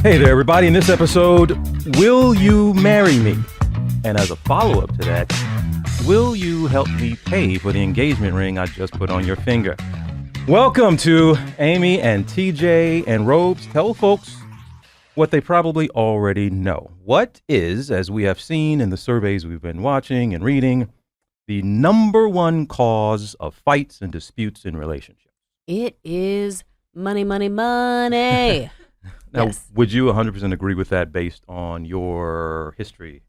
Hey there, everybody. In this episode, will you marry me? And as a follow-up to that, will you help me pay for the engagement ring I just put on your finger? Welcome to Amy and T.J. and Robes. Tell folks what they probably already know. What is, as we have seen in the surveys we've been watching and reading, the number one cause of fights and disputes in relationships? It is money, money, money. Now, yes. Would you 100% agree with that based on your history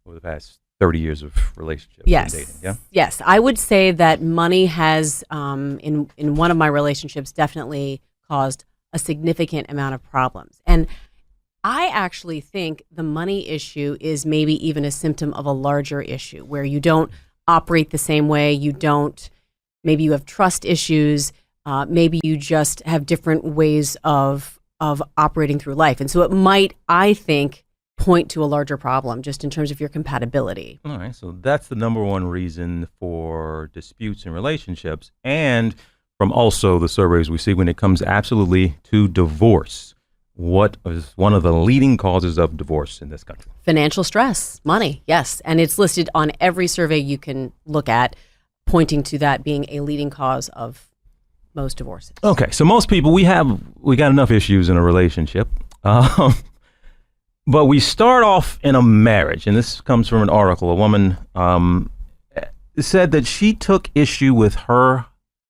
over the past 30 years of relationships Yes. and dating? Yeah? Yes. I would say that money has, in one of my relationships, definitely caused a significant amount of problems. And I actually think the money issue is maybe even a symptom of a larger issue where you don't operate the same way. Maybe you have trust issues. Maybe you just have different ways of operating through life. And so it might, I think, point to a larger problem just in terms of your compatibility. All right. So that's the number one reason for disputes in relationships. And from also the surveys we see when it comes absolutely to divorce, what is one of the leading causes of divorce in this country? Financial stress, money, yes. And it's listed on every survey you can look at, pointing to that being a leading cause of most divorces. Okay, so most people, we got enough issues in a relationship, but we start off in a marriage, and this comes from an article. A woman said that she took issue with her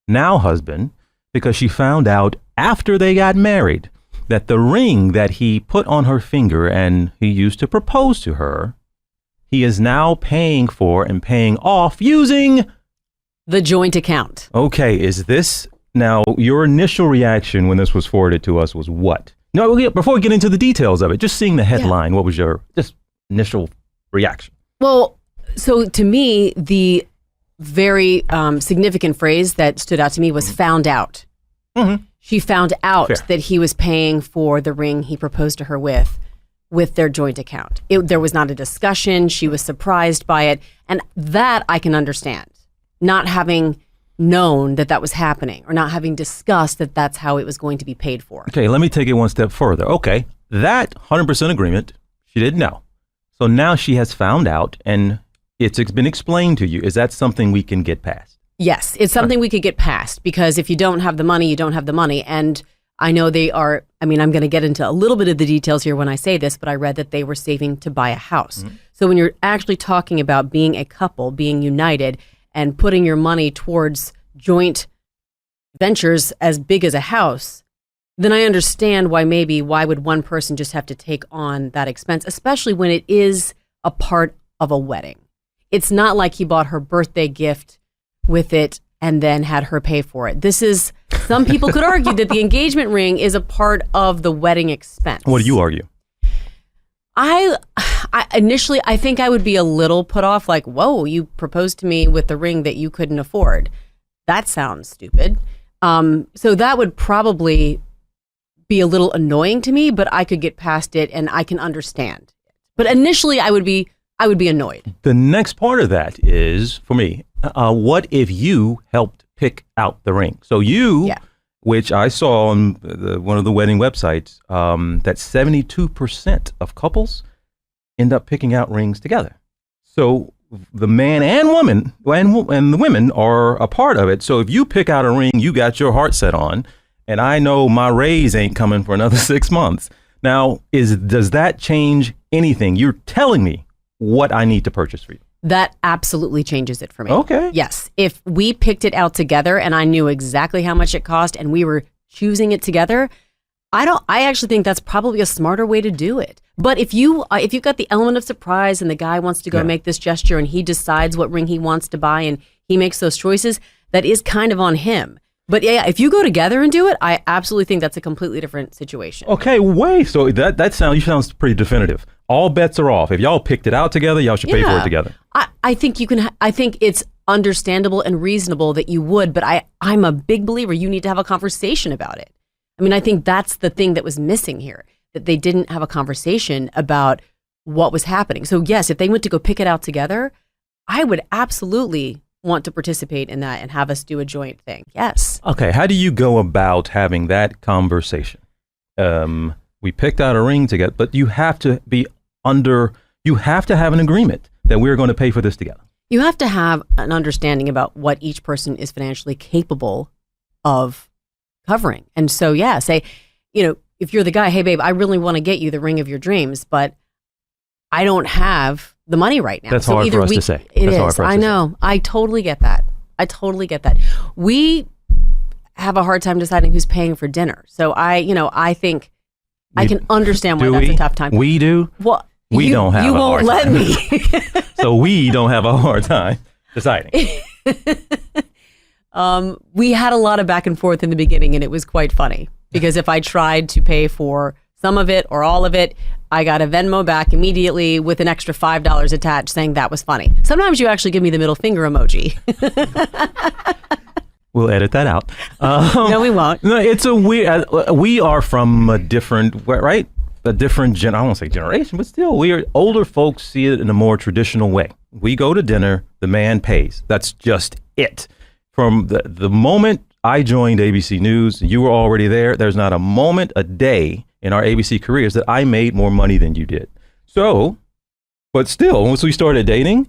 now husband because she found out after they got married that the ring that he put on her finger and he used to propose to her, he is now paying for and paying off using the joint account. Okay, is this... Now, your initial reaction when this was forwarded to us was what? No, before we get into the details of it, just seeing the headline, What was your just initial reaction? Well, so to me, the very significant phrase that stood out to me was found out. Mm-hmm. She found out Fair. that he was paying for the ring he proposed to her with their joint account. There was not a discussion. She was surprised by it. And that I can understand. Not having known that was happening or not having discussed that that's how it was going to be paid for. Okay, let me take it one step further. Okay, that 100% agreement, she didn't know. So now she has found out and it's been explained to you. Is that something we can get past? Yes, it's something we could get past because if you don't have the money, you don't have the money. And I know I'm going to get into a little bit of the details here when I say this, but I read that they were saving to buy a house. Mm-hmm. So when you're actually talking about being a couple, being united, and putting your money towards joint ventures as big as a house, then I understand why would one person just have to take on that expense, especially when it is a part of a wedding. It's not like he bought her birthday gift with it and then had her pay for it. Some people could argue that the engagement ring is a part of the wedding expense. What do you argue? I initially, I think I would be a little put off, like, whoa, you proposed to me with the ring that you couldn't afford. That sounds stupid. So that would probably be a little annoying to me, but I could get past it and I can understand. But initially, I would be annoyed. The next part of that is, for me, what if you helped pick out the ring? So which I saw on one of the wedding websites, that 72% of couples end up picking out rings together. So the man and woman and the women are a part of it. So if you pick out a ring you got your heart set on, and I know my raise ain't coming for another 6 months. Now, does that change anything? You're telling me what I need to purchase for you. That absolutely changes it for me. Okay. Yes. If we picked it out together and I knew exactly how much it cost and we were choosing it together, I actually think that's probably a smarter way to do it. But if you've got the element of surprise and the guy wants to go make this gesture and he decides what ring he wants to buy and he makes those choices, that is kind of on him. But if you go together and do it, I absolutely think that's a completely different situation. Okay, wait. So that sounds pretty definitive. All bets are off. If y'all picked it out together, y'all should pay for it together. I think you can. I think it's understandable and reasonable that you would. But I'm a big believer. You need to have a conversation about it. I mean, I think that's the thing that was missing here, that they didn't have a conversation about what was happening. So yes, if they went to go pick it out together, I would absolutely want to participate in that and have us do a joint thing. Yes. Okay. How do you go about having that conversation? Would We picked out a ring together, but you have to have an agreement that we're going to pay for this together. You have to have an understanding about what each person is financially capable of covering. And so, say, if you're the guy, hey, babe, I really want to get you the ring of your dreams, but I don't have the money right now. That's hard for us to say. It is. I know. I totally get that. We have a hard time deciding who's paying for dinner. So I think I can understand why that's a tough time. We do? Well, we don't have a hard time. You won't let me. So we don't have a hard time deciding. We had a lot of back and forth in the beginning, and it was quite funny because if I tried to pay for some of it or all of it, I got a Venmo back immediately with an extra $5 attached saying that was funny. Sometimes you actually give me the middle finger emoji. We'll edit that out. No, we won't. No, it's a weird. We are from a different, right? A different I won't say generation, but still, older folks see it in a more traditional way. We go to dinner, the man pays. That's just it. From the moment I joined ABC News, you were already there. There's not a moment a day in our ABC careers that I made more money than you did. So, but still, once we started dating,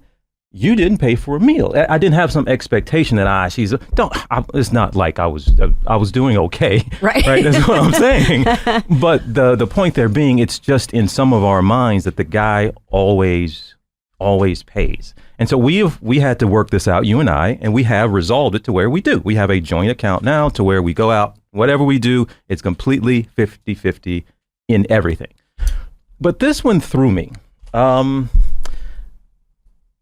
you didn't pay for a meal. I didn't have some expectation that it's not like I was doing okay. Right. That's what I'm saying. But the point there being, it's just in some of our minds that the guy always pays. And so we had to work this out, you and I, and we have resolved it to where we do. We have a joint account now to where we go out, whatever we do, it's completely 50-50 in everything. But this one threw me.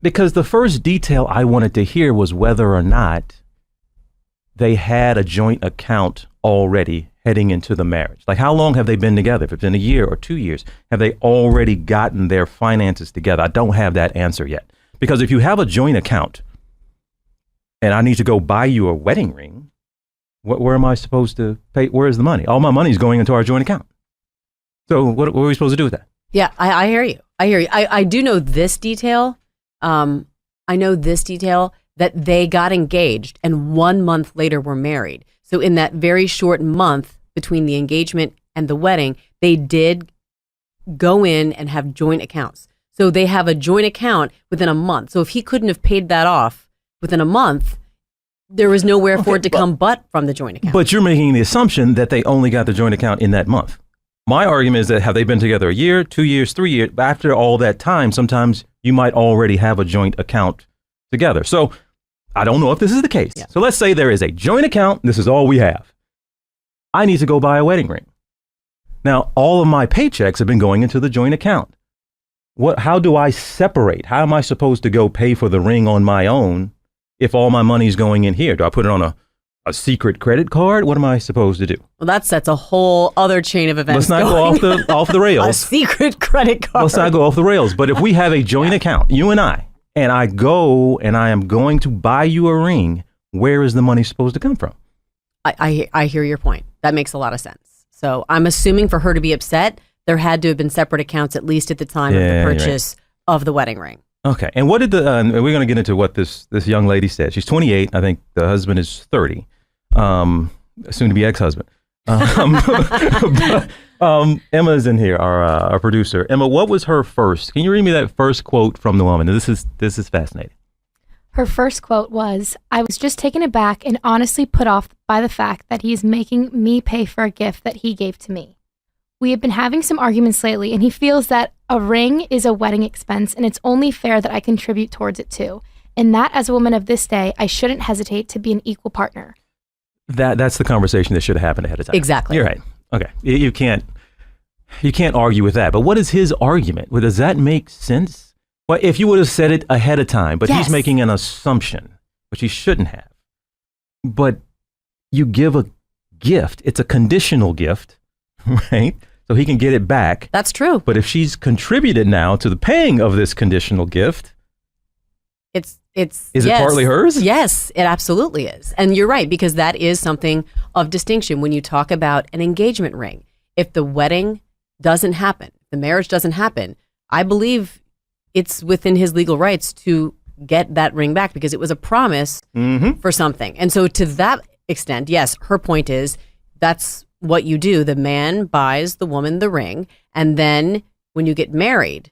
Because the first detail I wanted to hear was whether or not they had a joint account already heading into the marriage. Like, how long have they been together? If it's been a year or 2 years, have they already gotten their finances together? I don't have that answer yet. Because if you have a joint account and I need to go buy you a wedding ring, where am I supposed to pay? Where is the money? All my money is going into our joint account. So what are we supposed to do with that? Yeah, I hear you. I do know this detail. I know this detail that they got engaged and 1 month later were married. So in that very short month between the engagement and the wedding, they did go in and have joint accounts. So they have a joint account within a month. So if he couldn't have paid that off within a month, there was nowhere for it to come but from the joint account. But you're making the assumption that they only got the joint account in that month. My argument is that have they been together a year, 2 years, 3 years? After all that time, sometimes you might already have a joint account together. So I don't know if this is the case. Yeah. So let's say there is a joint account. This is all we have. I need to go buy a wedding ring. Now, all of my paychecks have been going into the joint account. How do I separate? How am I supposed to go pay for the ring on my own if all my money's going in here? Do I put it on a secret credit card? What am I supposed to do? Well, that sets a whole other chain of events. Let's not go off the rails. A secret credit card. Let's not go off the rails. But if we have a joint account, you and I go and I am going to buy you a ring, where is the money supposed to come from? I hear your point. That makes a lot of sense. So I'm assuming for her to be upset, there had to have been separate accounts, at least at the time of the purchase of the wedding ring. Okay. And what did we're going to get into what this young lady said. She's 28. I think the husband is 30. Soon to be ex-husband. Emma's in here, our producer. Emma, what was her first? Can you read me that first quote from the woman? This is fascinating. Her first quote was, "I was just taken aback and honestly put off by the fact that he is making me pay for a gift that he gave to me. We have been having some arguments lately, and he feels that a ring is a wedding expense, and it's only fair that I contribute towards it too. And that, as a woman of this day, I shouldn't hesitate to be an equal partner." That's the conversation that should have happened ahead of time. Exactly. You're right. Okay. You can't argue with that. But what is his argument? Well, does that make sense? Well, if you would have said it ahead of time, but He's making an assumption, which he shouldn't have. But you give a gift. It's a conditional gift, right? So he can get it back. That's true. But if she's contributed now to the paying of this conditional gift, Is it partly hers? Yes, it absolutely is. And you're right, because that is something of distinction when you talk about an engagement ring. If the wedding doesn't happen, the marriage doesn't happen, I believe it's within his legal rights to get that ring back because it was a promise for something. And so to that extent, yes, her point is that's what you do. The man buys the woman the ring, and then when you get married,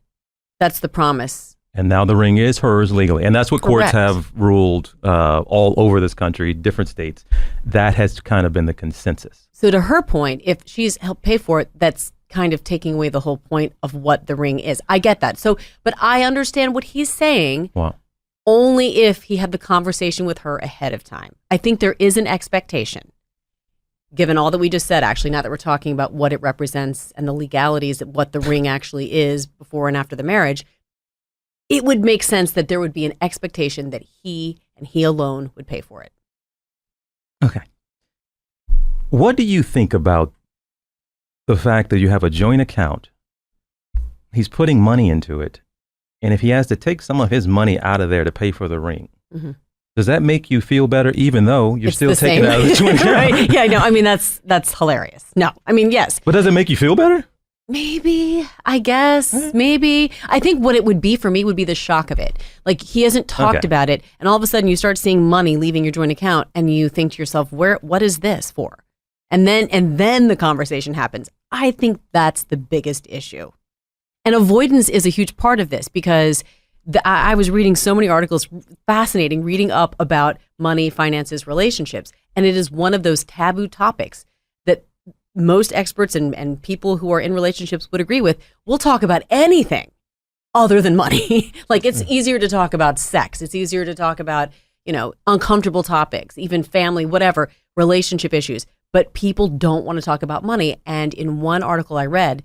that's the promise. And now the ring is hers legally. And that's what courts Correct. have ruled all over this country, different states. That has kind of been the consensus. So to her point, if she's helped pay for it, that's kind of taking away the whole point of what the ring is. I get that. So, but I understand what he's saying. Wow. Only if he had the conversation with her ahead of time. I think there is an expectation, given all that we just said, actually, now that we're talking about what it represents and the legalities of what the ring actually is before and after the marriage, it would make sense that there would be an expectation that he and he alone would pay for it. Okay. What do you think about the fact that you have a joint account? He's putting money into it. And if he has to take some of his money out of there to pay for the ring, does that make you feel better, even though you're It's still the taking same. it out of the joint account? Right? Yeah, no, I mean, that's hilarious. No, I mean, yes. But does it make you feel better? Maybe, I guess, maybe. I think what it would be for me would be the shock of it. Like, he hasn't talked about it, and all of a sudden you start seeing money leaving your joint account, and you think to yourself, what is this for? And then the conversation happens. I think that's the biggest issue. And avoidance is a huge part of this, because I was reading so many articles, fascinating, reading up about money, finances, relationships. And it is one of those taboo topics that most experts and people who are in relationships would agree with. We'll talk about anything other than money. Like, it's easier to talk about sex. It's easier to talk about, uncomfortable topics, even family, whatever, relationship issues. But people don't want to talk about money. And in one article I read,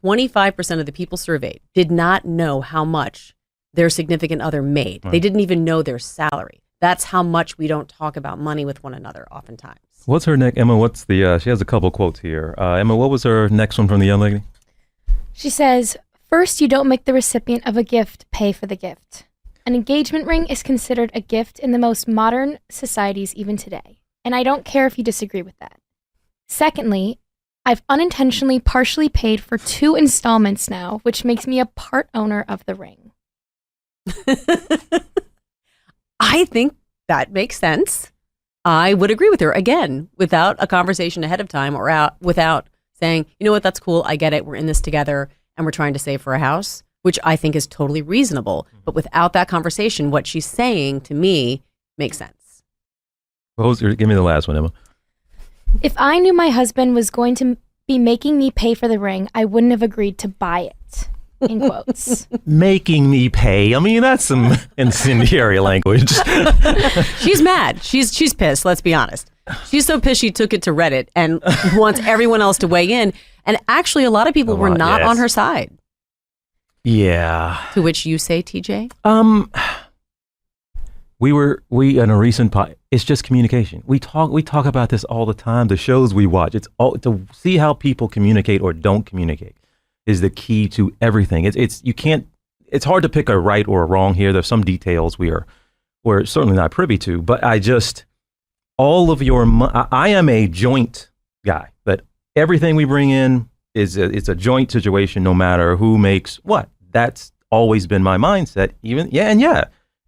25% of the people surveyed did not know how much their significant other made. They didn't even know their salary. That's how much we don't talk about money with one another oftentimes. What's her next? Emma, what's the, she has a couple quotes here. Emma, what was her next one from the young lady? She says, first, you don't make the recipient of a gift pay for the gift. An engagement ring is considered a gift in the most modern societies even today. And I don't care if you disagree with that. Secondly, I've unintentionally partially paid for 2 installments now, which makes me a part owner of the ring. I think that makes sense. I would agree with her, again, without a conversation ahead of time or without saying, you know what, that's cool, I get it, we're in this together and we're trying to save for a house, which I think is totally reasonable. But without that conversation, what she's saying to me makes sense. Give me the last one, Emma. If I knew my husband was going to be making me pay for the ring, I wouldn't have agreed to buy it, in quotes. Making me pay. I mean, that's some incendiary language. She's mad. She's pissed, let's be honest. She's so pissed she took it to Reddit and wants everyone else to weigh in. And actually, a lot of people were not on her side. Yeah. To which you say, TJ? We in a recent it's just communication. We talk about this all the time. The shows we watch, it's all to see how people communicate or don't communicate is the key to everything. It's hard to pick a right or a wrong here. There's some details we're certainly not privy to, but I am a joint guy. That everything we bring in it's a joint situation, no matter who makes what. That's always been my mindset.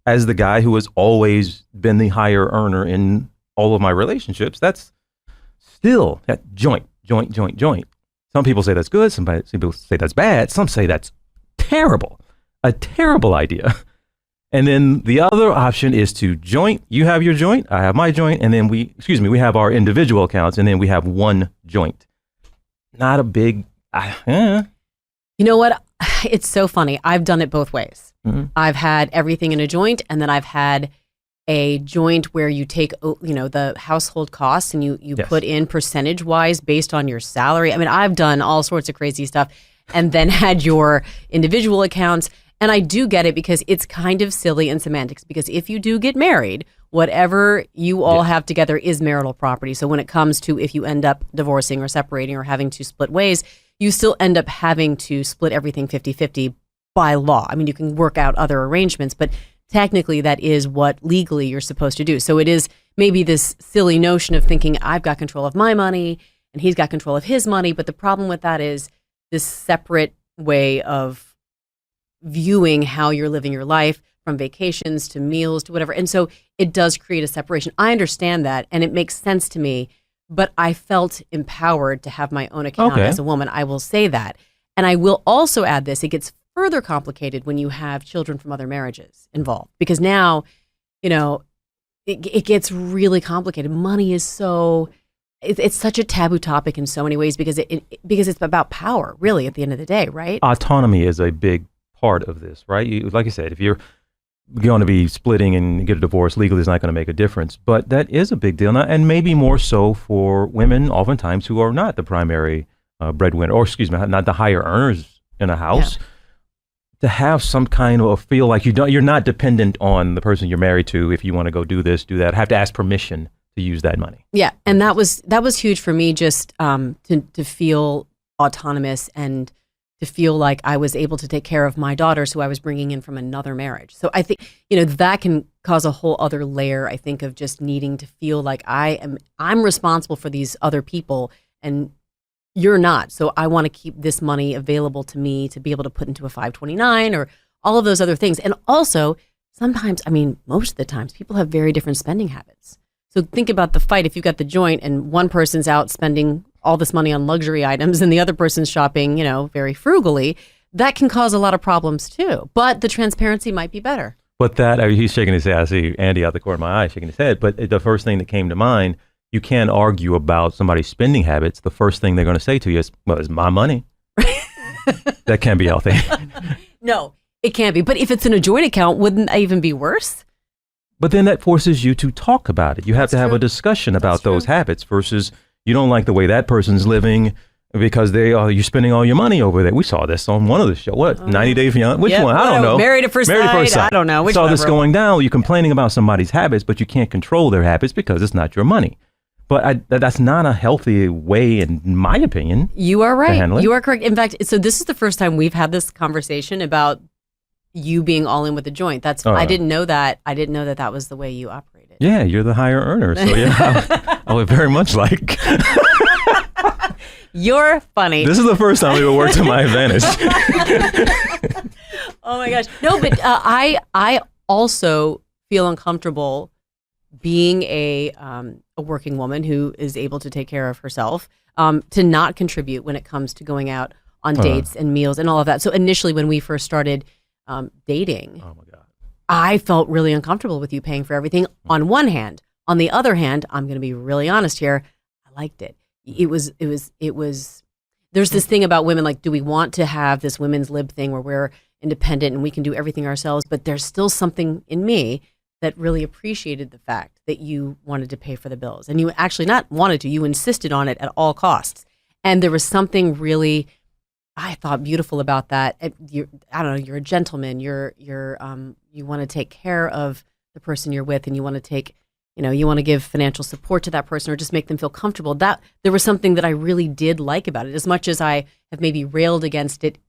As the guy who has always been the higher earner in all of my relationships, that's still that joint. Some people say that's good. Some people say that's bad. Some say that's terrible, a terrible idea. And then the other option is to joint. You have your joint, I have my joint, and then we have our individual accounts, and then we have one joint. Not a big. You know what? It's so funny. I've done it both ways. Mm-hmm. I've had everything in a joint, and then I've had a joint where you take, the household costs and you put in percentage wise based on your salary. I mean, I've done all sorts of crazy stuff, and then had your individual accounts. And I do get it, because it's kind of silly in semantics, because if you do get married, whatever you all have together is marital property. So when it comes to if you end up divorcing or separating or having to split ways, you still end up having to split everything 50-50 by law. I mean, you can work out other arrangements, but technically that is what legally you're supposed to do. So it is maybe this silly notion of thinking I've got control of my money and he's got control of his money. But the problem with that is this separate way of viewing how you're living your life, from vacations to meals to whatever. And so it does create a separation. I understand that, and it makes sense to me. but I felt empowered to have my own account as a woman. I will say that. And I will also add this, it gets further complicated when you have children from other marriages involved, because now, it gets really complicated. Money is it's such a taboo topic in so many ways because it's about power, really, at the end of the day, right? Autonomy is a big part of this, right? Like I said, if you're going to be splitting and get a divorce legally, it's not going to make a difference. But that is a big deal, and maybe more so for women, oftentimes, who are not the primary breadwinner, or not the higher earners in a house. Yeah. To have some kind of feel like you're not dependent on the person you're married to. If you want to go do this, do that, have to ask permission to use that money. Yeah, and that was huge for me, just to feel autonomous and to feel like I was able to take care of my daughters, who I was bringing in from another marriage. So I think that can cause a whole other layer, I think, of just needing to feel like I'm responsible for these other people and you're not. So I want to keep this money available to me to be able to put into a 529 or all of those other things. And also, sometimes, most of the times, people have very different spending habits. So think about the fight. If you've got the joint and one person's out spending all this money on luxury items and the other person's shopping, very frugally, that can cause a lot of problems too. But the transparency might be better. But he's shaking his head. I see Andy out the corner of my eye shaking his head. But the first thing that came to mind, you can't argue about somebody's spending habits. The first thing they're going to say to you is, well, it's my money. That can't be healthy. No, it can't be. But if it's in a joint account, wouldn't that even be worse? But then that forces you to talk about it. You have to have a discussion about those habits versus you don't like the way that person's living because you're spending all your money over there. We saw this on one of the shows. What, 90 Day Fiancé? Which one? I don't know. Married at First Sight? I don't know. Which saw this going down. You're complaining about somebody's habits, but you can't control their habits because it's not your money. But that's not a healthy way, in my opinion. You are right. You are correct. In fact, so this is the first time we've had this conversation about you being all in with the joint. I didn't know that. I didn't know that was the way you operated. Yeah, you're the higher earner. So yeah, I would very much like. You're funny. This is the first time we would work to my advantage. Oh my gosh. No, but I also feel uncomfortable being a working woman who is able to take care of herself, to not contribute when it comes to going out on dates and meals and all of that. So initially when we first started dating, oh my God, I felt really uncomfortable with you paying for everything on one hand. On the other hand, I'm going to be really honest here, I liked it. It was, there's this thing about women, like, do we want to have this women's lib thing where we're independent and we can do everything ourselves? But there's still something in me that really appreciated the fact that you wanted to pay for the bills. And you actually not wanted to, you insisted on it at all costs. And there was something really, I thought, beautiful about that. I don't know, you're a gentleman, you want to take care of the person you're with, and you want to take, you want to give financial support to that person or just make them feel comfortable. That there was something that I really did like about it. As much as I have maybe railed against it,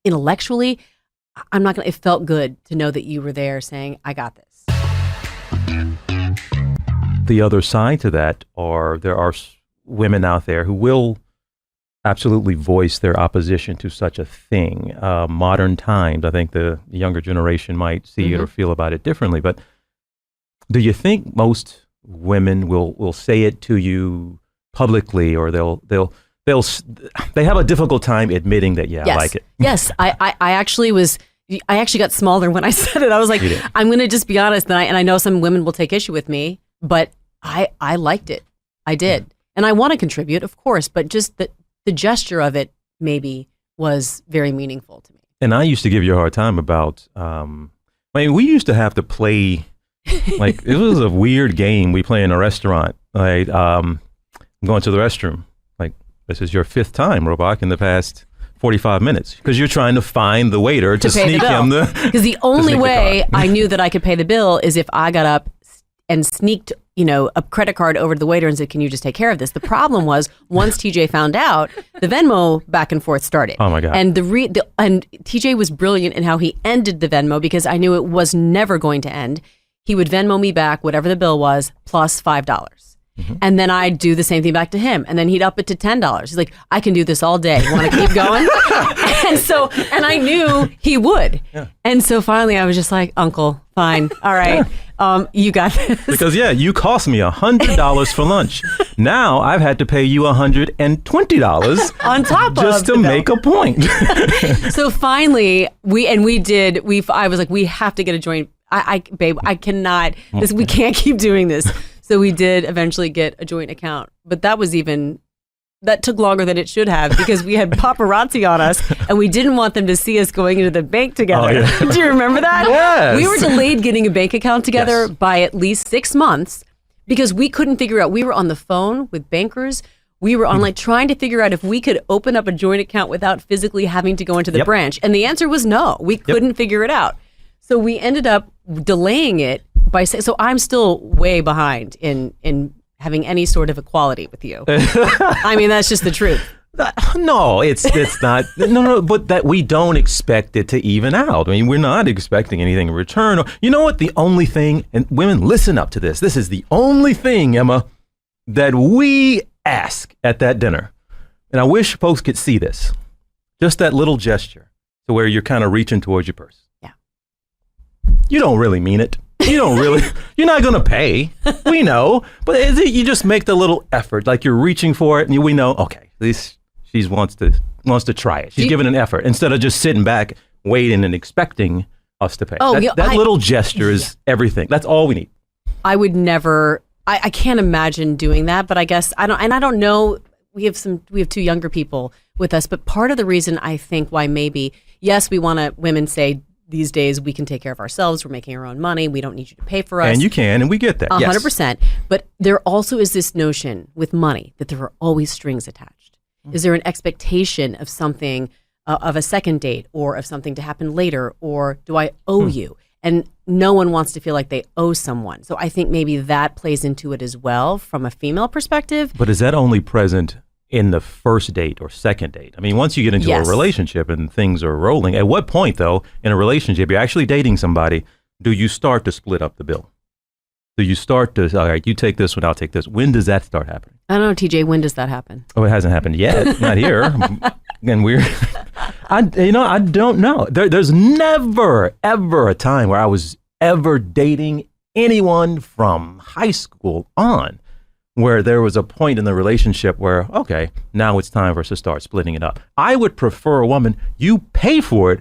intellectually, I'm not going to, it felt good to know that you were there saying, I got this. The other side to that there are women out there who will absolutely voice their opposition to such a thing. Modern times, I think the younger generation might see it or feel about it differently. But do you think most women will say it to you publicly, or they have a difficult time admitting that, I like it? Yes, I actually got smaller when I said it. I was like, I'm going to just be honest, and I know some women will take issue with me, but I liked it. I did. Yeah. And I want to contribute, of course, but just the gesture of it maybe was very meaningful to me. And I used to give you a hard time about, we used to have to play, like, it was a weird game we play in a restaurant. Like, I'm going to the restroom. Like, this is your fifth time, Robach, in the past 45 minutes, because you're trying to find the waiter to sneak him because the only way I knew that I could pay the bill is if I got up and sneaked, a credit card over to the waiter and said, can you just take care of this? The problem was, once TJ found out, the Venmo back and forth started. Oh my God. And and TJ was brilliant in how he ended the Venmo, because I knew it was never going to end. He would Venmo me back whatever the bill was plus $5. And then I'd do the same thing back to him. And then he'd up it to $10. He's like, I can do this all day. Want to keep going? and I knew he would. Yeah. And so finally I was just like, Uncle, fine. All right. You got this. Because you cost me $100 for lunch. Now I've had to pay you $120 on top just to make a point. So finally I was like, we have to get a joint. Babe, I cannot, we can't keep doing this. So we did eventually get a joint account, but that took longer than it should have because we had paparazzi on us and we didn't want them to see us going into the bank together. Oh, yeah. Do you remember that? Yes. We were delayed getting a bank account together by at least 6 months because we couldn't figure out, we were on the phone with bankers. We were on trying to figure out if we could open up a joint account without physically having to go into the branch. And the answer was no, we couldn't figure it out. So we ended up delaying it so I'm still way behind in having any sort of equality with you. I mean, that's just the truth. No, it's not. No, but that we don't expect it to even out. I mean, we're not expecting anything in return. You know what? The only thing, and women, listen up to this. This is the only thing, Emma, that we ask at that dinner. And I wish folks could see this. Just that little gesture to where you're kind of reaching towards your purse. Yeah. You don't really mean it. You're not going to pay. We know. But you just make the little effort, like you're reaching for it, and we know, okay, at least she wants to try it. She's giving an effort instead of just sitting back, waiting and expecting us to pay. That little gesture is everything. That's all we need. I would never, I can't imagine doing that, but I guess, I don't know, we have 2 younger people with us, but part of the reason I think why maybe, yes, we want to, women say, these days we can take care of ourselves. We're making our own money. We don't need you to pay for us. And you can, and we get that. 100%. But there also is this notion with money that there are always strings attached. Is there an expectation of something, of a second date or of something to happen later? Or do I owe you? And no one wants to feel like they owe someone. So I think maybe that plays into it as well from a female perspective. But is that only present in the first date or second date? I mean, once you get into a relationship and things are rolling, at what point, though, in a relationship, you're actually dating somebody, do you start to split up the bill? Do you start to, all right, you take this one, I'll take this? When does that start happening? I don't know, TJ, when does that happen? Oh, it hasn't happened yet. Not here. And I don't know. There's never, ever a time where I was ever dating anyone from high school on where there was a point in the relationship where, okay, now it's time for us to start splitting it up. I would prefer a woman, you pay for it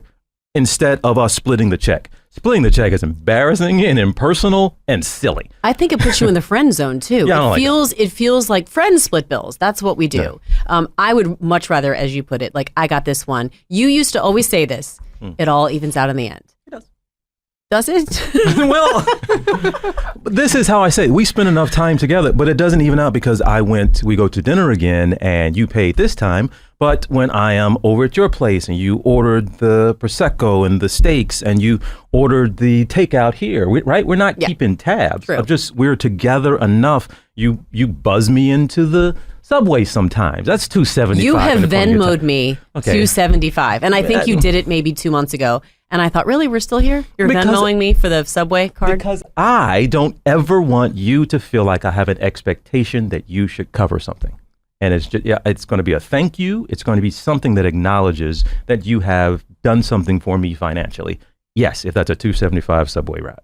instead of us splitting the check. Splitting the check is embarrassing and impersonal and silly. I think it puts you in the friend zone too. Yeah, it feels like friends split bills. That's what we do. Yeah. I would much rather, as you put it, like, I got this one. You used to always say this. It all evens out in the end. It does. Does it? Well, this is how I say it. We spend enough time together, but it doesn't even out because we go to dinner again and you paid this time. But when I am over at your place and you ordered the Prosecco and the steaks and you ordered the takeout here, right? We're not keeping tabs. True. We're together enough. You buzz me into the Subway sometimes. That's $2.75. You have Venmo'd me $2.75. And I think you did it maybe 2 months ago. And I thought, really, we're still here? You're Venmoing me for the Subway card? Because I don't ever want you to feel like I have an expectation that you should cover something. And it's just, it's going to be a thank you. It's going to be something that acknowledges that you have done something for me financially. Yes, if that's a $2.75 Subway ride.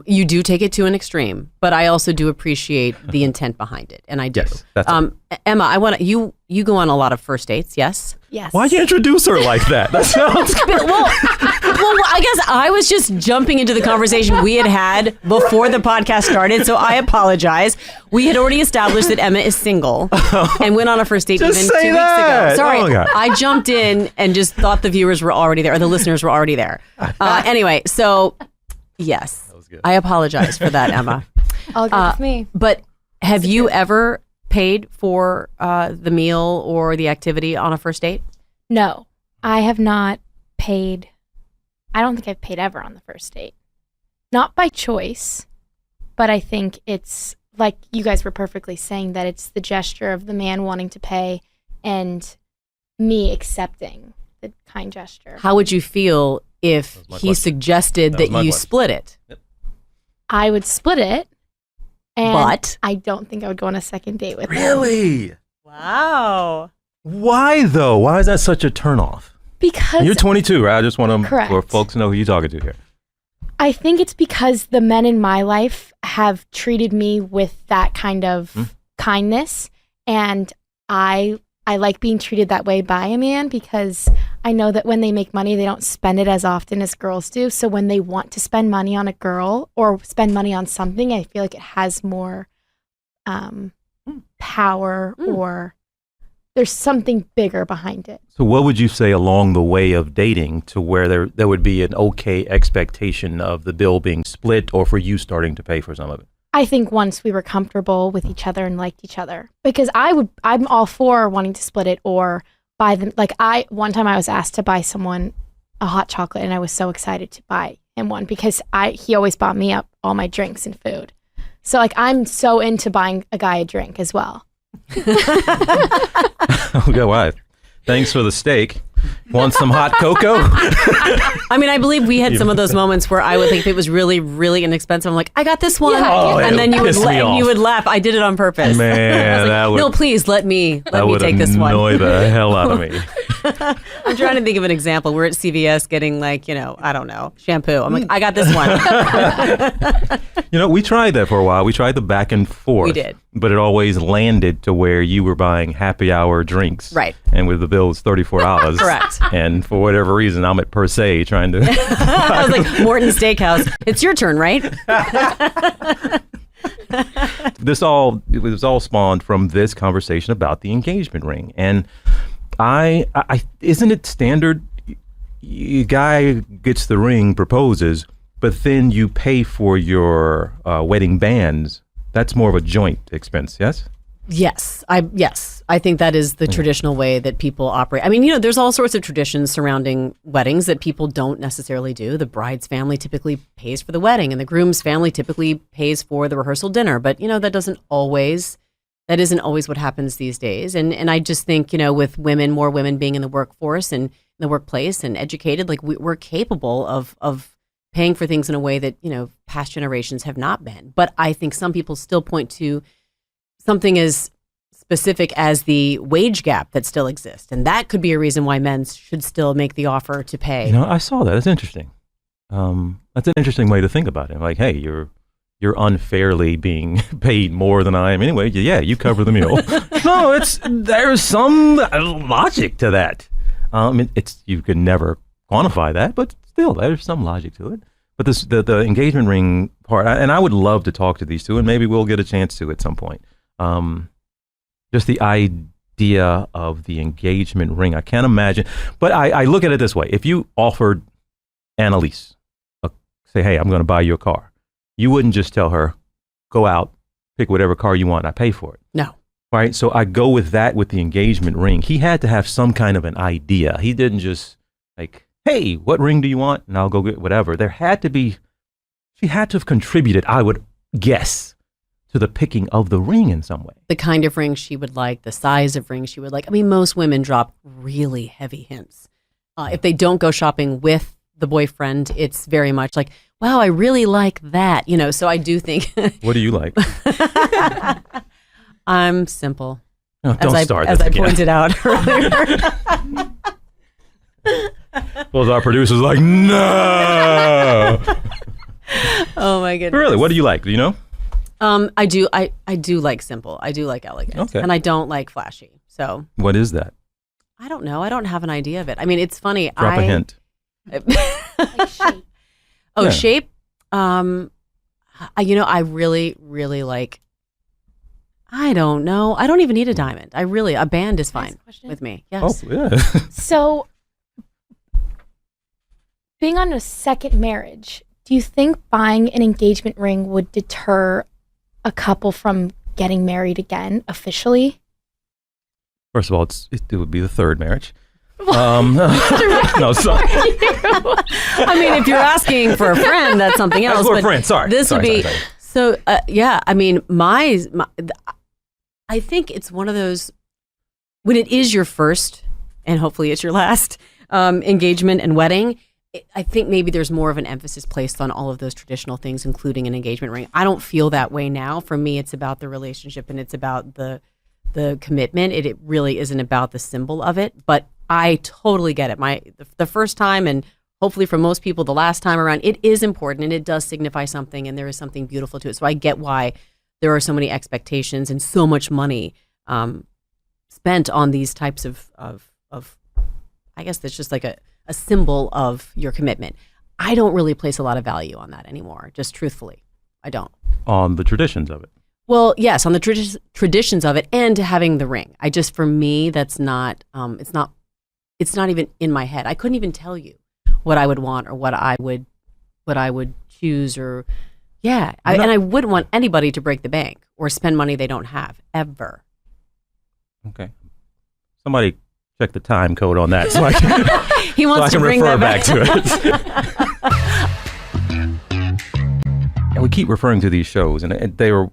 You do take it to an extreme, but I also do appreciate the intent behind it, and I do. Yes, that's Emma, I want you go on a lot of first dates, yes? Yes. Why'd you introduce her like that? That sounds well, I guess I was just jumping into the conversation we had before the podcast started, so I apologize. We had already established that Emma is single and went on a first date just even 2 weeks that. ago. Sorry, oh I jumped in and just thought the viewers were already there, or the listeners were already there. Anyway, so yes. I apologize for that, Emma. All good with me. But have you ever paid for the meal or the activity on a first date? No, I have not paid. I don't think I've paid ever on the first date. Not by choice, but I think it's like you guys were perfectly saying that it's the gesture of the man wanting to pay and me accepting the kind gesture. How would you feel if he suggested that you split it? Yep. I would split it And I don't think I would go on a second date with him. Really? Wow. Why though? Why is that such a turnoff? Because And you're 22, right? I just want to Correct. for folks to know who you're talking to here. I think it's because the men in my life have treated me with that kind of kindness, and I like being treated that way by a man because I know that when they make money, they don't spend it as often as girls do. So when they want to spend money on a girl or spend money on something, I feel like it has more power or there's something bigger behind it. So what would you say along the way of dating to where there would be an okay expectation of the bill being split or for you starting to pay for some of it? I think once we were comfortable with each other and liked each other, because I'm all for wanting to split it or buy them. Like one time I was asked to buy someone a hot chocolate and I was so excited to buy him one because he always bought me up all my drinks and food. So like I'm so into buying a guy a drink as well. Okay, well, thanks for the steak. Want some hot cocoa? I mean, I believe we had some of those moments where I would think if it was really, really inexpensive. I'm like, I got this one. And then you would laugh. I did it on purpose. Man, like, that would... No, please, let me take this one. That would annoy the hell out of me. I'm trying to think of an example. We're at CVS getting I don't know, shampoo. I'm like, I got this one. We tried that for a while. We tried the back and forth. We did. But it always landed to where you were buying happy hour drinks. Right. And with the bill was $34. Correct. And for whatever reason, I'm at Per Se trying to... I was like, Morton Steakhouse. It's your turn, right? It was all spawned from this conversation about the engagement ring. And I isn't it standard? A guy gets the ring, proposes, but then you pay for your wedding bands. That's more of a joint expense, yes? Yes. I think that is the traditional way that people operate. I mean, there's all sorts of traditions surrounding weddings that people don't necessarily do. The bride's family typically pays for the wedding and the groom's family typically pays for the rehearsal dinner. But, that isn't always what happens these days. And I just think, with more women being in the workforce and in the workplace and educated, like we're capable of paying for things in a way that, past generations have not been. But I think some people still point to something as specific as the wage gap that still exists. And that could be a reason why men should still make the offer to pay. I saw that. That's interesting. That's an interesting way to think about it. Like, hey, you're unfairly being paid more than I am anyway. Yeah, you cover the meal. No, there's some logic to that. You could never quantify that, but still, there's some logic to it. But the engagement ring part, and I would love to talk to these two, and maybe we'll get a chance to at some point. Just the idea of the engagement ring, I can't imagine. But I look at it this way: if you offered Annalise, say, "Hey, I'm going to buy you a car," you wouldn't just tell her, "Go out, pick whatever car you want, I pay for it." No. Right? So I go with that with the engagement ring. He had to have some kind of an idea. He didn't just like, "Hey, what ring do you want?" and I'll go get whatever. She had to have contributed, I would guess, to the picking of the ring in some way. The kind of ring she would like, the size of ring she would like. I mean, most women drop really heavy hints. If they don't go shopping with the boyfriend, it's very much like, wow, I really like that. So I do think. What do you like? I'm simple. Oh, don't start as this I again. pointed out earlier. Well, our producer's like, no. Oh my goodness. Really, what do you like? Do you know? I do like simple. I do like elegant. Okay. And I don't like flashy. So What is that? I don't know. I don't have an idea of it. I mean, it's funny. Drop a hint. Like shape. Oh, Yeah. shape. I really, really like. I don't know. I don't even need a diamond. A band is fine with me. Yes. Oh, yeah. So, being on a second marriage, do you think buying an engagement ring would deter a couple from getting married again officially? First of all, it would be the third marriage. No, sorry. I mean, if you're asking for a friend, that's something else. For a friend, sorry. This would be Sorry. so. Yeah, I mean, I think it's one of those when it is your first, and hopefully it's your last engagement and wedding. I think maybe there's more of an emphasis placed on all of those traditional things, including an engagement ring. I don't feel that way now. For me, it's about the relationship and it's about the commitment. It really isn't about the symbol of it, but I totally get it. The first time, and hopefully for most people the last time around, it is important and it does signify something, and there is something beautiful to it. So I get why there are so many expectations and so much money spent on these types of I guess that's just like a symbol of your commitment. I don't really place a lot of value on that anymore, just truthfully. I don't. On the traditions of it. Well, yes, on the traditions of it and having the ring. For me, that's not, it's not even in my head. I couldn't even tell you what I would want or what I would choose or, and I wouldn't want anybody to break the bank or spend money they don't have, ever. Okay. Somebody check the time code on that so I can, he wants to bring refer that back to it. And we keep referring to these shows, and they're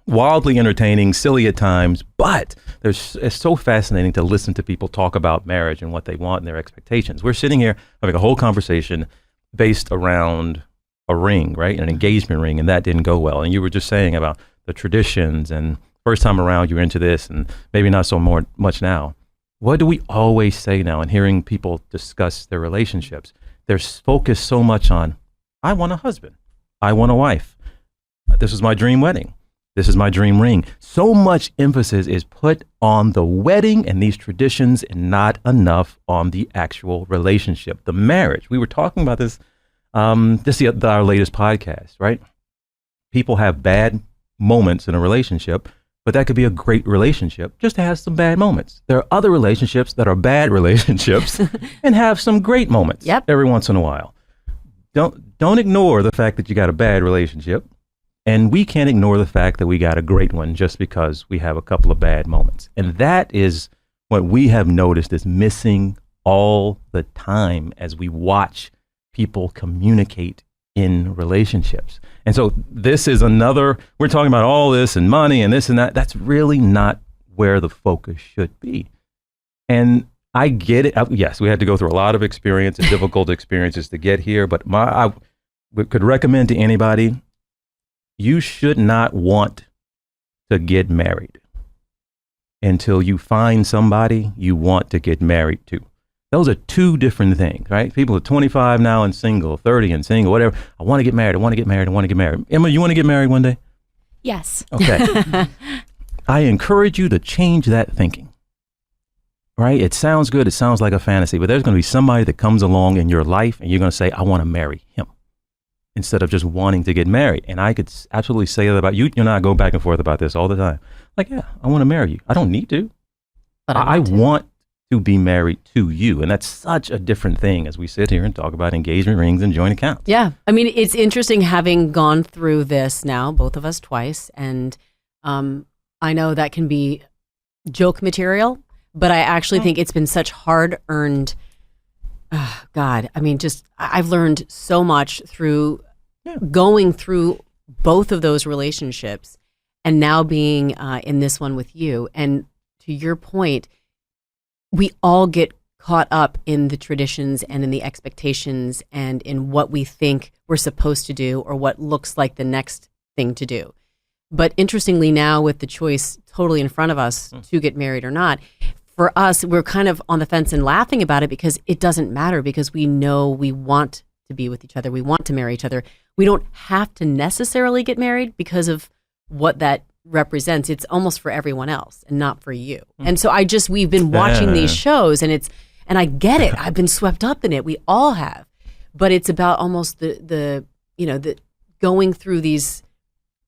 wildly entertaining, silly at times, but it's so fascinating to listen to people talk about marriage and what they want and their expectations. We're sitting here having a whole conversation based around a ring, right? An engagement ring, and that didn't go well. And you were just saying about the traditions, and first time around you're into this, and maybe not so much now. What do we always say now in hearing people discuss their relationships? They're focused so much on, I want a husband. I want a wife. This is my dream wedding. This is my dream ring. So much emphasis is put on the wedding and these traditions and not enough on the actual relationship, the marriage. We were talking about this, our latest podcast, right? People have bad moments in a relationship, but that could be a great relationship just to have some bad moments. There are other relationships that are bad relationships and have some great moments every once in a while. Don't ignore the fact that you got a bad relationship, and we can't ignore the fact that we got a great one just because we have a couple of bad moments. And that is what we have noticed is missing all the time as we watch people communicate in relationships. And so this is we're talking about all this and money and this and that. That's really not where the focus should be. And I get it. Yes, we had to go through a lot of experiences, difficult experiences to get here. But I could recommend to anybody, you should not want to get married until you find somebody you want to get married to. Those are two different things, right? People are 25 now and single, 30 and single, whatever. I want to get married. I want to get married. I want to get married. Emma, you want to get married one day? Yes. Okay. I encourage you to change that thinking. Right? It sounds good. It sounds like a fantasy, but there's going to be somebody that comes along in your life and you're going to say, I want to marry him instead of just wanting to get married. And I could absolutely say that about you. You and I go back and forth about this all the time. Like, yeah, I want to marry you. I don't need to, but I want to be married to you. And that's such a different thing as we sit here and talk about engagement rings and joint accounts. Yeah. I mean, it's interesting having gone through this now, both of us twice. And I know that can be joke material. But I actually think it's been such hard-earned, I've learned so much through going through both of those relationships and now being in this one with you. And to your point, we all get caught up in the traditions and in the expectations and in what we think we're supposed to do or what looks like the next thing to do. But interestingly now, with the choice totally in front of us to get married or not, for us, we're kind of on the fence and laughing about it because it doesn't matter, because we know we want to be with each other. We want to marry each other. We don't have to necessarily get married because of what that represents. It's almost for everyone else and not for you. And so we've been watching these shows and I get it. I've been swept up in it. We all have. But it's about almost the going through these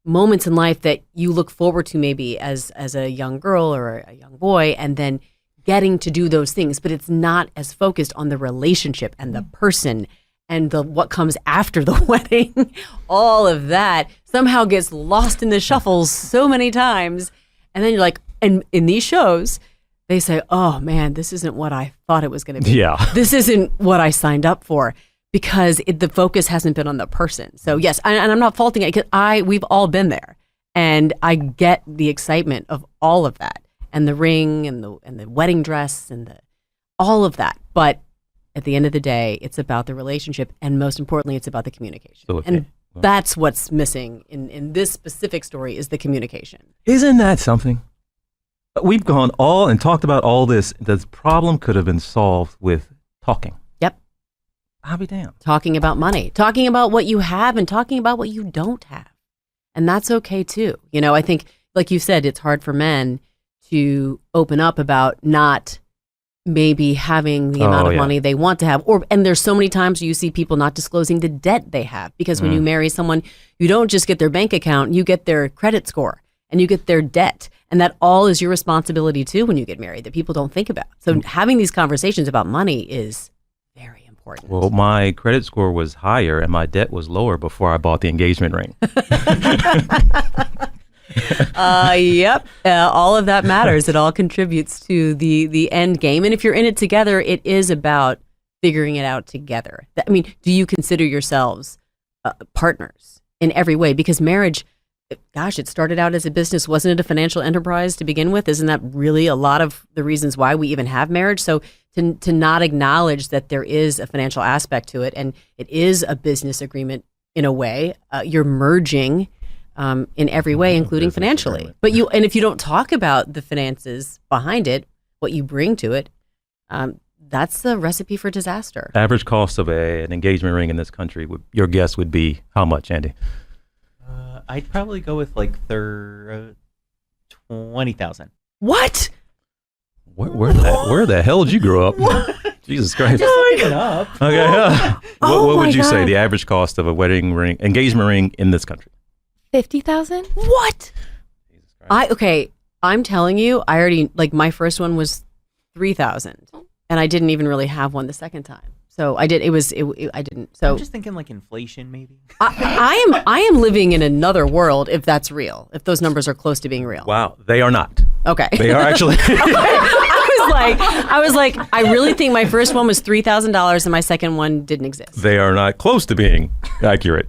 moments in life that you look forward to maybe as a young girl or a young boy, and then getting to do those things, but it's not as focused on the relationship and the person and what comes after the wedding. All of that somehow gets lost in the shuffle so many times. And then you're like, and in these shows, they say, oh man, this isn't what I thought it was going to be. Yeah. This isn't what I signed up for, because the focus hasn't been on the person. So yes, and I'm not faulting it, because we've all been there, and I get the excitement of all of that, and the ring and the wedding dress and all of that. But at the end of the day, it's about the relationship, and most importantly, it's about the communication. So, and that's what's missing in this specific story is the communication. Isn't that something? We've gone all and talked about all this. The problem could have been solved with talking. Yep. I'll be damned. Talking about money, talking about what you have, and talking about what you don't have. And that's okay too. You know, I think, like you said, it's hard for men to open up about not maybe having the amount of money they want to have. And there's so many times you see people not disclosing the debt they have, because when you marry someone, you don't just get their bank account, you get their credit score and you get their debt. And that all is your responsibility too when you get married, that people don't think about. So having these conversations about money is very important. Well, my credit score was higher and my debt was lower before I bought the engagement ring. Yep. All of that matters. It all contributes to the end game. And if you're in it together, it is about figuring it out together. I mean, do you consider yourselves partners in every way? Because marriage, gosh, it started out as a business. Wasn't it a financial enterprise to begin with? Isn't that really a lot of the reasons why we even have marriage? So to not acknowledge that there is a financial aspect to it, and it is a business agreement in a way, you're merging in every way, including financially. But if you don't talk about the finances behind it, what you bring to it, that's the recipe for disaster. Average cost of an engagement ring in this country, your guess would be how much, Andy? I'd probably go with like 20,000. What? Where the hell did you grow up? Jesus Christ! Just up. Okay. What would you say the average cost of a engagement ring in this country? 50,000? What? Jesus Christ. I'm telling you, I already, my first one was 3,000, and I didn't even really have one the second time. So I did. I didn't. So I'm just thinking like inflation, maybe. I am living in another world, if that's real. If those numbers are close to being real. Wow, they are not. Okay. They are actually. I was like, I really think my first one was $3,000, and my second one didn't exist. They are not close to being accurate.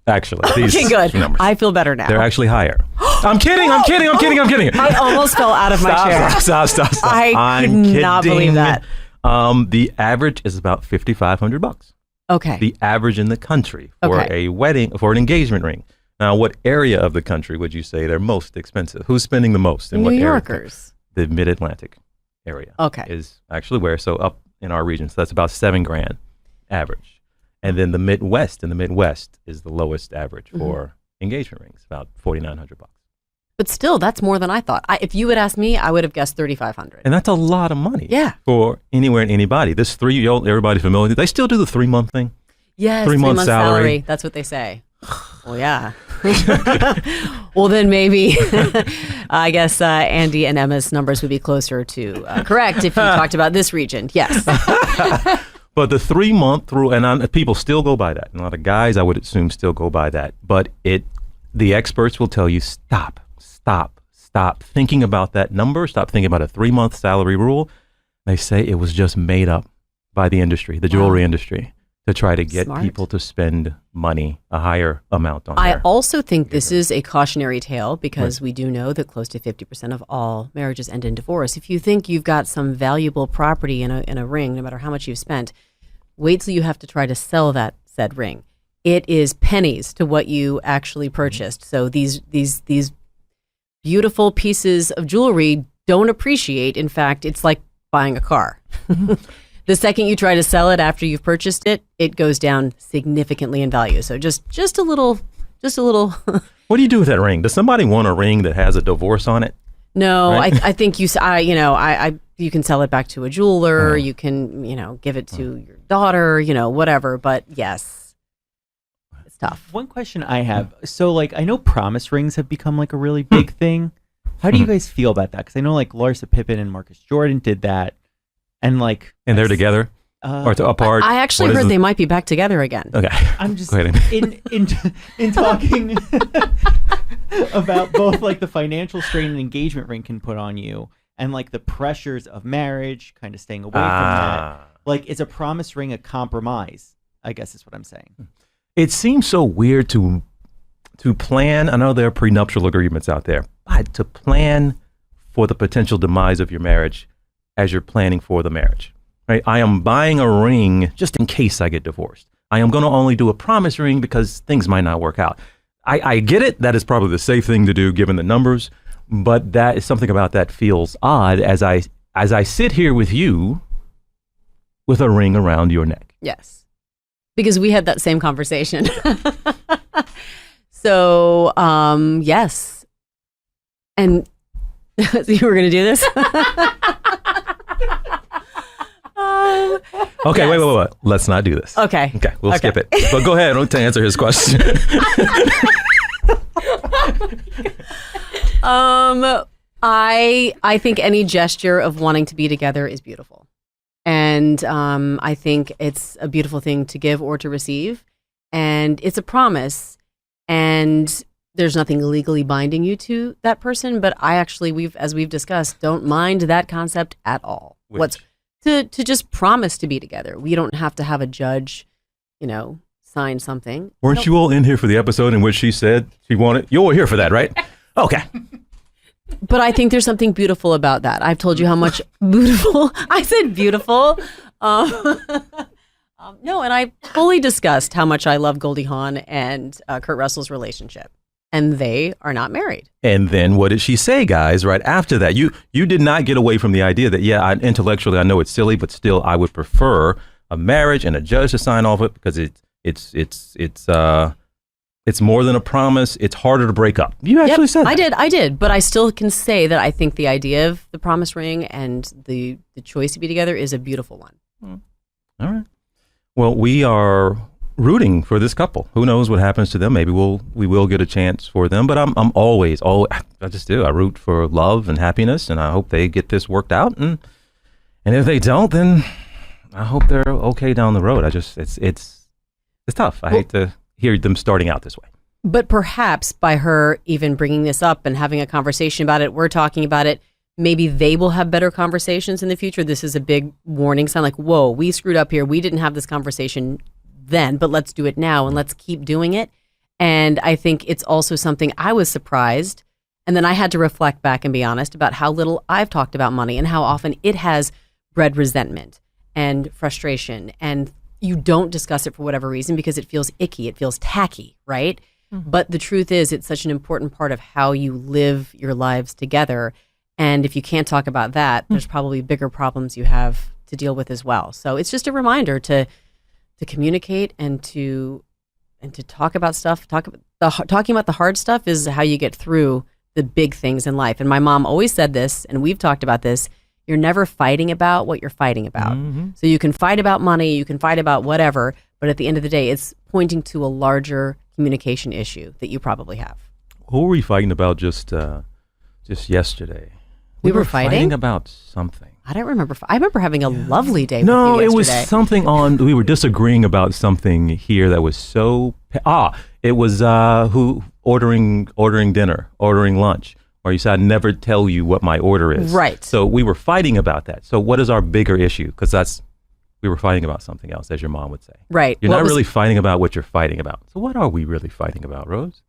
Actually, okay, good. Numbers. I feel better now. They're actually higher. I'm kidding. I almost fell out of my chair. Stop. I could not believe that. The average is about $5,500. Okay. The average in the country for a wedding, for an engagement ring. Now, what area of the country would you say they're most expensive? Who's spending the most? In New what Yorkers. Area? The Mid-Atlantic area. Okay. Is actually where, so up in our region. So that's about $7,000 average. And then the Midwest is the lowest average for engagement rings, about $4,900. But still, that's more than I thought. If you had asked me, I would have guessed $3,500. And that's a lot of money. Yeah. For anywhere and anybody. This everybody familiar. They still do the 3-month thing. Yes, 3-month salary. That's what they say. Well, yeah. Well, then maybe I guess Andy and Emma's numbers would be closer to correct if you talked about this region. Yes. But the 3-month rule, and people still go by that. And a lot of guys, I would assume, still go by that. But the experts will tell you, stop thinking about that number. Stop thinking about a 3-month salary rule. They say it was just made up by the industry, the jewelry industry, to try to get people to spend money, a higher amount on I also think this is a cautionary tale, because we do know that close to 50% of all marriages end in divorce. If you think you've got some valuable property in a ring, no matter how much you've spent, wait till you have to try to sell that said ring. It is pennies to what you actually purchased. So these beautiful pieces of jewelry don't appreciate. In fact, it's like buying a car. The second you try to sell it after you've purchased it, it goes down significantly in value. So just a little. What do you do with that ring? Does somebody want a ring that has a divorce on it? No, right? I think you can sell it back to a jeweler. You can, give it to your daughter, whatever. But yes, it's tough. One question I have. So I know promise rings have become a really big thing. How do you guys feel about that? Because I know Larsa Pippen and Marcus Jordan did that. And they're together or apart. I actually heard they might be back together again. Okay, I'm just go ahead. in talking about both the financial strain an engagement ring can put on you, and the pressures of marriage, kind of staying away from that. Is a promise ring a compromise? I guess is what I'm saying. It seems so weird to plan. I know there are prenuptial agreements out there, but to plan for the potential demise of your marriage as you're planning for the marriage. right? I am buying a ring just in case I get divorced. I am going to only do a promise ring because things might not work out. I get it. That is probably the safe thing to do given the numbers, but that is something about that feels odd as I sit here with you with a ring around your neck. Yes. Because we had that same conversation. So, yes. And so you were going to do this? Okay, yes. wait. Let's not do this. Okay. Okay, we'll skip it. But go ahead to answer his question. I think any gesture of wanting to be together is beautiful. And I think it's a beautiful thing to give or to receive. And it's a promise. And there's nothing legally binding you to that person. But I actually, as we've discussed, don't mind that concept at all. To just promise to be together. We don't have to have a judge, sign something. Weren't you all in here for the episode in which she said she wanted? You were here for that, right? Okay. But I think there's something beautiful about that. I've told you how much beautiful. I said beautiful. No, and I fully discussed how much I love Goldie Hawn and Kurt Russell's relationship. And they are not married. And then what did she say, guys, right after that? You did not get away from the idea that, intellectually, I know it's silly, but still I would prefer a marriage and a judge to sign off it because it's more than a promise. It's harder to break up. You actually said that. I did. But I still can say that I think the idea of the promise ring and the choice to be together is a beautiful one. All right. Well, we are rooting for this couple. Who knows what happens to them? Maybe we will get a chance for them. But I'm always I just do. I root for love and happiness, and I hope they get this worked out. And if they don't, then I hope they're okay down the road. It's tough. I hate to hear them starting out this way. But perhaps by her even bringing this up and having a conversation about it, we're talking about it, maybe they will have better conversations in the future. This is a big warning sign, like, whoa, we screwed up here. We didn't have this conversation then, but let's do it now and let's keep doing it. And I think it's also something I was surprised. And then I had to reflect back and be honest about how little I've talked about money and how often it has bred resentment and frustration. And you don't discuss it for whatever reason because it feels icky. It feels tacky, right? Mm-hmm. But the truth is it's such an important part of how you live your lives together. And if you can't talk about that, there's probably bigger problems you have to deal with as well. So it's just a reminder to communicate and to talk about stuff. Talking about the hard stuff is how you get through the big things in life. And my mom always said this, and we've talked about this. You're never fighting about what you're fighting about. Mm-hmm. So you can fight about money, you can fight about whatever, but at the end of the day, it's pointing to a larger communication issue that you probably have. What were we fighting about just yesterday? We were fighting about something. I don't remember. I remember having a lovely day. No, with you it was yesterday. something we were disagreeing about something here that was so. It was who ordering dinner, ordering lunch, or you said I'd never tell you what my order is. Right. So we were fighting about that. So what is our bigger issue? Because we were fighting about something else, as your mom would say. Right. You're not really fighting about what you're fighting about. So what are we really fighting about, Rose?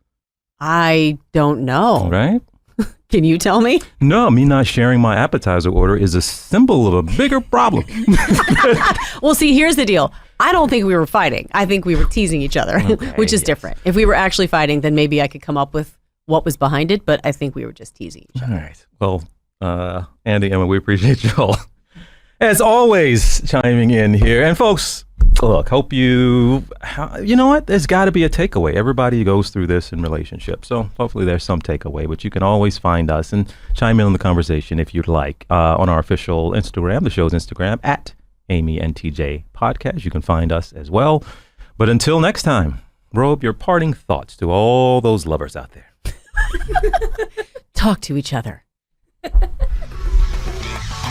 I don't know. Right. Can you tell me? No, me not sharing my appetizer order is a symbol of a bigger problem. Well, see, here's the deal. I don't think we were fighting. I think we were teasing each other, which is different. If we were actually fighting, then maybe I could come up with what was behind it, but I think we were just teasing each other. All right. Well, Andy, Emma, we appreciate you all, as always, chiming in here. And folks, look, hope you know what? There's got to be a takeaway. Everybody goes through this in relationships. So hopefully there's some takeaway, but you can always find us and chime in on the conversation if you'd like on our official Instagram, the show's Instagram, at Amy and T.J. Podcast. You can find us as well. But until next time, Robe, your parting thoughts to all those lovers out there. Talk to each other.